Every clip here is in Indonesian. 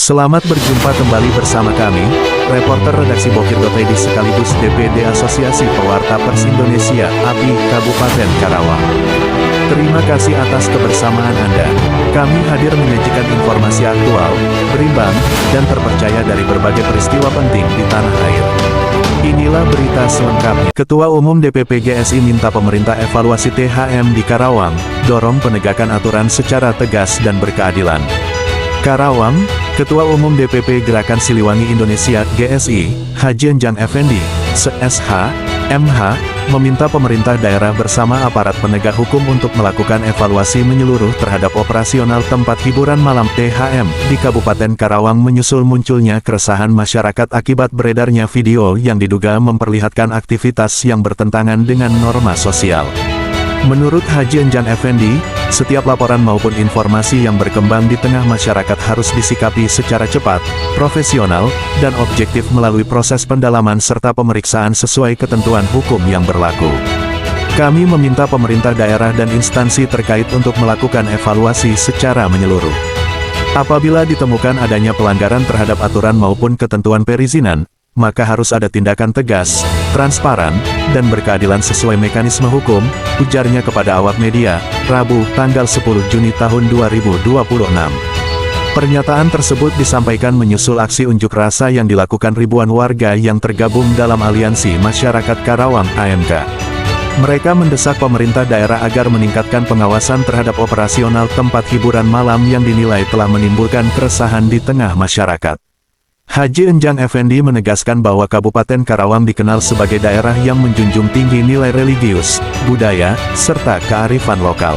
Selamat berjumpa kembali bersama kami, reporter redaksi Bokir.id sekaligus DPD Asosiasi Pewarta Pers Indonesia, API, Kabupaten Karawang. Terima kasih atas kebersamaan Anda. Kami hadir menyajikan informasi aktual, berimbang, dan terpercaya dari berbagai peristiwa penting di tanah air. Inilah berita selengkapnya. Ketua Umum DPP GSI minta pemerintah evaluasi THM di Karawang, dorong penegakan aturan secara tegas dan berkeadilan. Karawang, Ketua Umum DPP Gerakan Siliwangi Indonesia (GSI), Haji Enjang Effendi, SH, MH, meminta pemerintah daerah bersama aparat penegak hukum untuk melakukan evaluasi menyeluruh terhadap operasional tempat hiburan malam THM di Kabupaten Karawang menyusul munculnya keresahan masyarakat akibat beredarnya video yang diduga memperlihatkan aktivitas yang bertentangan dengan norma sosial. Menurut Haji Enjang Effendi, setiap laporan maupun informasi yang berkembang di tengah masyarakat harus disikapi secara cepat, profesional, dan objektif melalui proses pendalaman serta pemeriksaan sesuai ketentuan hukum yang berlaku. Kami meminta pemerintah daerah dan instansi terkait untuk melakukan evaluasi secara menyeluruh. Apabila ditemukan adanya pelanggaran terhadap aturan maupun ketentuan perizinan, maka harus ada tindakan tegas, transparan, dan berkeadilan sesuai mekanisme hukum, ujarnya kepada awak media, Rabu, tanggal 10 Juni tahun 2026. Pernyataan tersebut disampaikan menyusul aksi unjuk rasa yang dilakukan ribuan warga yang tergabung dalam Aliansi Masyarakat Karawang (AMK). Mereka mendesak pemerintah daerah agar meningkatkan pengawasan terhadap operasional tempat hiburan malam yang dinilai telah menimbulkan keresahan di tengah masyarakat. Haji Enjang Effendi menegaskan bahwa Kabupaten Karawang dikenal sebagai daerah yang menjunjung tinggi nilai religius, budaya, serta kearifan lokal.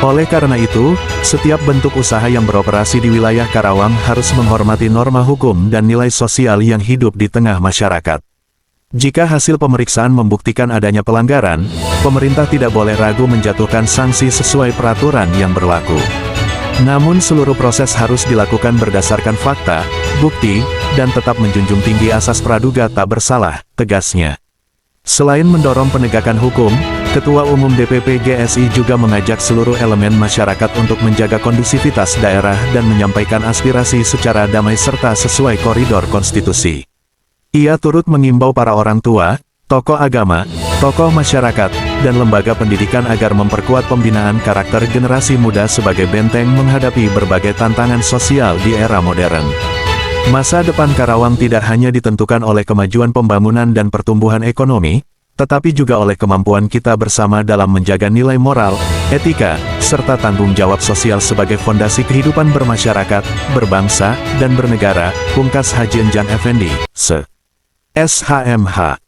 Oleh karena itu, setiap bentuk usaha yang beroperasi di wilayah Karawang harus menghormati norma hukum dan nilai sosial yang hidup di tengah masyarakat. Jika hasil pemeriksaan membuktikan adanya pelanggaran, pemerintah tidak boleh ragu menjatuhkan sanksi sesuai peraturan yang berlaku. Namun seluruh proses harus dilakukan berdasarkan fakta, bukti, dan tetap menjunjung tinggi asas praduga tak bersalah, tegasnya. Selain mendorong penegakan hukum, Ketua Umum DPP GSI juga mengajak seluruh elemen masyarakat untuk menjaga kondusivitas daerah dan menyampaikan aspirasi secara damai serta sesuai koridor konstitusi. Ia turut mengimbau para orang tua, tokoh agama, tokoh masyarakat, dan lembaga pendidikan agar memperkuat pembinaan karakter generasi muda sebagai benteng menghadapi berbagai tantangan sosial di era modern. Masa depan Karawang tidak hanya ditentukan oleh kemajuan pembangunan dan pertumbuhan ekonomi, tetapi juga oleh kemampuan kita bersama dalam menjaga nilai moral, etika, serta tanggung jawab sosial sebagai fondasi kehidupan bermasyarakat, berbangsa, dan bernegara, pungkas Haji Enjang Effendi, SHMH.